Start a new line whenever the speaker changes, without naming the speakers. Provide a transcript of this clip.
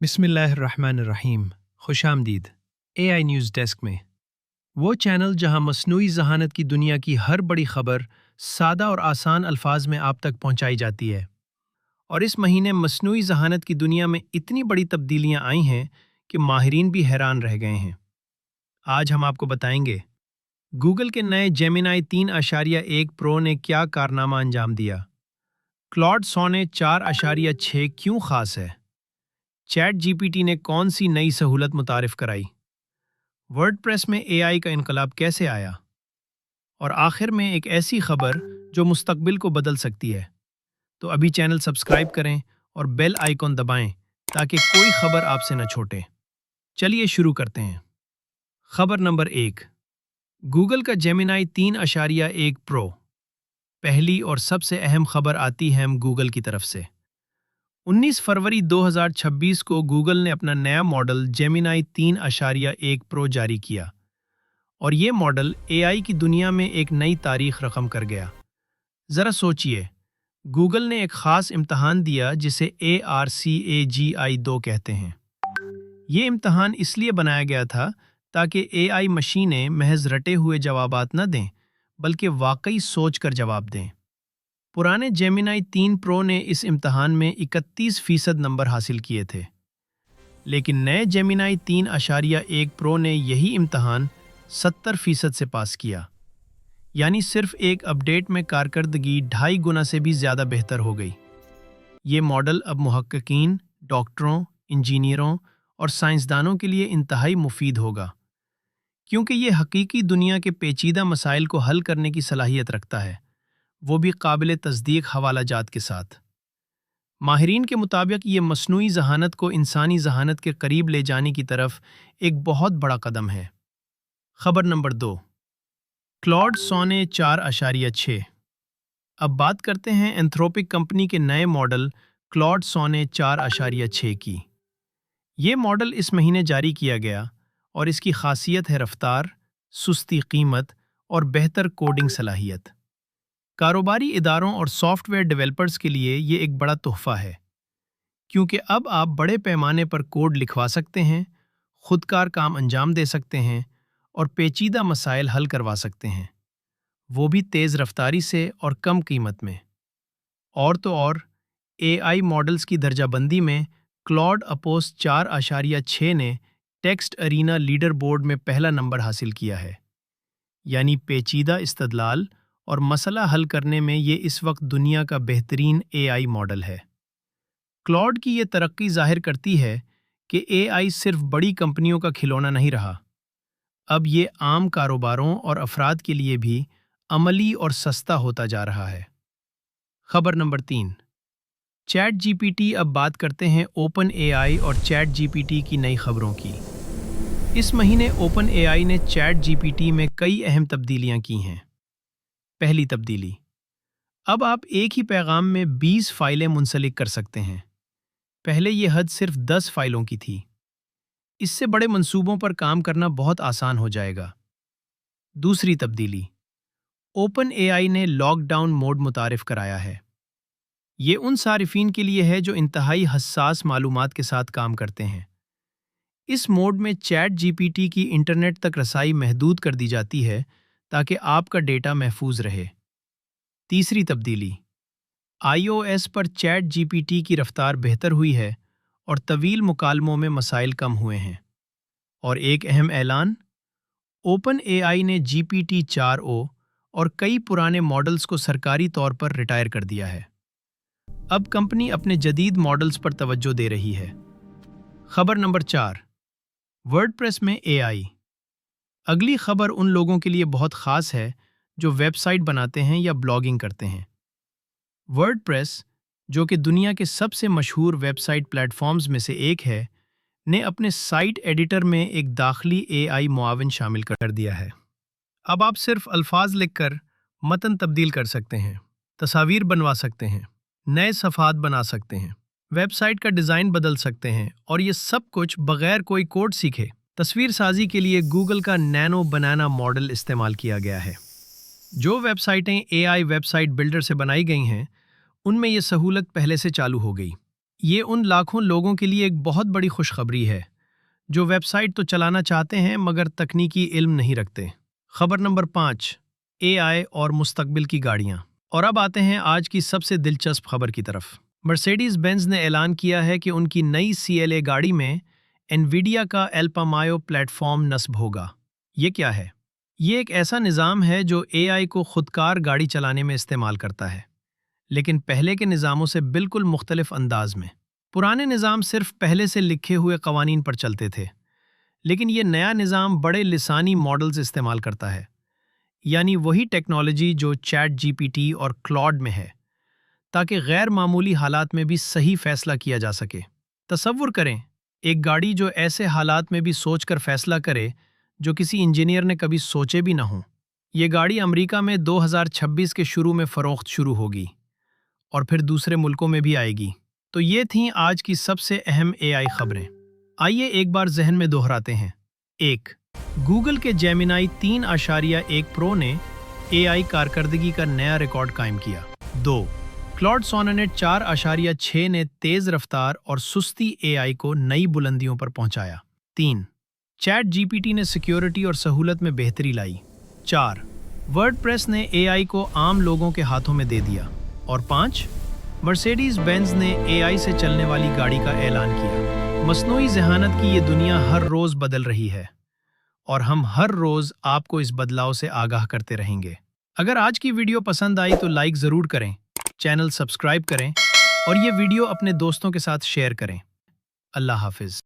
बिस्मिल्लाहिर्रहमानिर्रहीम। खुश आमदीद AI न्यूज़ डेस्क में। वो चैनल जहां मसनूई ज़हानत की दुनिया की हर बड़ी खबर सादा और आसान अल्फाज में आप तक पहुंचाई जाती है। और इस महीने मसनूई ज़हानत की दुनिया में इतनी बड़ी तब्दीलियां आई हैं कि माहिरीन भी हैरान रह गए हैं। आज हम आपको बताएंगे गूगल के नए जेमिनाई 3.1 प्रो ने क्या कारनामा अंजाम दिया, क्लॉड सोने 4.6 क्यों खास है, चैट जीपीटी ने कौन सी नई सहूलत मुतारिफ कराई, वर्डप्रेस में एआई का इनकलाब कैसे आया, और आखिर में एक ऐसी खबर जो मुस्तकबिल को बदल सकती है। तो अभी चैनल सब्सक्राइब करें और बेल आइकॉन दबाएं ताकि कोई खबर आपसे न छूटे। चलिए शुरू करते हैं। खबर नंबर 1, गूगल का जेमिनाई 3.1 प्रो। पहली और सबसे अहम खबर आती है गूगल की तरफ से। 19 फरवरी 2026 को गूगल ने अपना नया मॉडल जेमिनाई 3.1 प्रो जारी किया और ये मॉडल एआई की दुनिया में एक नई तारीख रकम कर गया। ज़रा सोचिए, गूगल ने एक ख़ास इम्तहान दिया जिसे ARCAGI-2 कहते हैं। ये इम्तहान इसलिए बनाया गया था ताकि एआई मशीनें महज रटे हुए जवाबात न दें बल्कि वाकई सोच कर जवाब दें। पुराने जेमिनाई 3 प्रो ने इस इम्तहान में 31% नंबर हासिल किए थे, लेकिन नए जेमिनाई 3.1 प्रो ने यही इम्तहान 70% से पास किया। यानी सिर्फ एक अपडेट में कारकर्दगी 2.5 गुना से भी ज़्यादा बेहतर हो गई। ये मॉडल अब मुहक्किकीन, डॉक्टरों, इंजीनियरों और साइंसदानों के लिए इंतहाई मुफीद होगा, क्योंकि ये हकीकी दुनिया के पेचीदा मसाइल को हल करने की सलाहियत रखता है, वो भी काबिल तस्दीक हवाला जात के साथ। माहिरीन के मुताबिक ये मसनूई ज़हानत को इंसानी ज़हानत के करीब ले जाने की तरफ एक बहुत बड़ा कदम है। खबर नंबर 2, क्लॉड सोने 4.6। अब बात करते हैं एंथ्रोपिक कंपनी के नए मॉडल क्लॉड सोने 4.6 की। ये मॉडल इस महीने जारी किया गया और इसकी खासियत है रफ्तार, सुस्ती कीमत और बेहतर कोडिंग सलाहियत। कारोबारी इदारों और सॉफ्टवेयर डेवलपर्स के लिए ये एक बड़ा तोहफा है, क्योंकि अब आप बड़े पैमाने पर कोड लिखवा सकते हैं, खुदकार काम अंजाम दे सकते हैं और पेचीदा मसाइल हल करवा सकते हैं, वो भी तेज़ रफ्तारी से और कम कीमत में। और तो और, एआई मॉडल्स की दर्जाबंदी में क्लॉड अपोस 4.6 ने टेक्स्ट अरीना लीडर बोर्ड में पहला नंबर हासिल किया है। यानी पेचीदा इस्तदलाल और मसला हल करने में ये इस वक्त दुनिया का बेहतरीन एआई मॉडल है। क्लॉड की ये तरक्की जाहिर करती है कि एआई सिर्फ बड़ी कंपनियों का खिलौना नहीं रहा, अब ये आम कारोबारों और अफराद के लिए भी अमली और सस्ता होता जा रहा है। खबर नंबर 3, चैट जीपीटी। अब बात करते हैं ओपन एआई और चैट जीपीटी की नई खबरों की। इस महीने ओपन एआई ने चैट जीपीटी में कई अहम तब्दीलियां की हैं। पहली तब्दीली, अब आप एक ही पैगाम में 20 फाइलें मुंसलिक कर सकते हैं। पहले ये हद सिर्फ 10 फाइलों की थी। इससे बड़े मंसूबों पर काम करना बहुत आसान हो जाएगा। दूसरी तब्दीली, ओपन एआई ने लॉकडाउन मोड मुतारिफ कराया है। ये उन सारिफीन के लिए है जो इंतहाई हसास मालूमात के साथ काम करते हैं। इस मोड में चैट जीपीटी की इंटरनेट तक रसाई महदूद कर दी जाती है ताकि आपका डेटा महफूज रहे। तीसरी तब्दीली, iOS पर चैट जीपीटी की रफ्तार बेहतर हुई है और तवील मुकालमों में मसाइल कम हुए हैं। और एक अहम ऐलान, ओपन एआई ने GPT-4o और कई पुराने मॉडल्स को सरकारी तौर पर रिटायर कर दिया है। अब कंपनी अपने जदीद मॉडल्स पर तवज्जो दे रही है। खबर नंबर 4, वर्डप्रेस में एआई। अगली खबर उन लोगों के लिए बहुत ख़ास है जो वेबसाइट बनाते हैं या ब्लॉगिंग करते हैं। वर्डप्रेस, जो कि दुनिया के सबसे मशहूर वेबसाइट प्लेटफॉर्म्स में से एक है, ने अपने साइट एडिटर में एक दाखिली एआई मुआविन शामिल कर दिया है। अब आप सिर्फ अल्फाज लिखकर मतन तब्दील कर सकते हैं, तस्वीर बनवा सकते हैं, नए सफ़ात बना सकते हैं, वेबसाइट का डिज़ाइन बदल सकते हैं, और ये सब कुछ बगैर कोई कोड सीखे। तस्वीर साजी के लिए गूगल का नैनो बनाना मॉडल इस्तेमाल किया गया है। जो वेबसाइटें एआई वेबसाइट बिल्डर से बनाई गई हैं, उनमें ये सहूलत पहले से चालू हो गई। ये उन लाखों लोगों के लिए एक बहुत बड़ी खुशखबरी है जो वेबसाइट तो चलाना चाहते हैं मगर तकनीकी इल्म नहीं रखते। खबर नंबर 5, एआई और मुस्तकबिल की गाड़ियां। और अब आते हैं आज की सबसे दिलचस्प खबर की तरफ। मर्सिडीज बेंज ने ऐलान किया है कि उनकी नई CLA गाड़ी में एनवीडिया का एल्पामायो प्लेटफॉर्म नस्ब होगा। ये क्या है? ये एक ऐसा निज़ाम है जो AI को खुदकार गाड़ी चलाने में इस्तेमाल करता है, लेकिन पहले के निज़ामों से बिल्कुल मुख्तलिफ अंदाज में। पुराने निज़ाम सिर्फ पहले से लिखे हुए कवानीन पर चलते थे, लेकिन ये नया निज़ाम बड़े लिसानी मॉडल्स इस्तेमाल करता है, यानी वही टेक्नोलॉजी जो चैट GPT और क्लॉड में है, ताकि गैर मामूली हालात में भी सही फैसला किया जा सके। तसव्वुर करें, एक गाड़ी जो ऐसे हालात में भी सोचकर फैसला करे जो किसी इंजीनियर ने कभी सोचे भी ना हों। ये गाड़ी अमेरिका में 2026 के शुरू में फ़रोख्त शुरू होगी और फिर दूसरे मुल्कों में भी आएगी। तो ये थीं आज की सबसे अहम AI खबरें। आइए एक बार जहन में दोहराते हैं। 1. गूगल के जेमिनाई 3.1 प्रो ने AI कारकर्दगी का नया रिकॉर्ड कायम किया। 2. क्लॉड सोनेट 4.6 ने तेज़ रफ्तार और सुस्ती AI को नई बुलंदियों पर पहुंचाया। 3. चैट GPT ने सिक्योरिटी और सहूलत में बेहतरी लाई। 4. वर्डप्रेस ने AI को आम लोगों के हाथों में दे दिया। और 5. मर्सिडीज बेंज ने AI से चलने वाली गाड़ी का ऐलान किया। मस्नूई ज़हानत की ये दुनिया हर रोज़ बदल रही है और हम हर रोज़ आपको इस बदलाव से आगाह करते रहेंगे। अगर आज की वीडियो पसंद आई तो लाइक ज़रूर करें, चैनल सब्सक्राइब करें और ये वीडियो अपने दोस्तों के साथ शेयर करें। अल्लाह हाफिज़।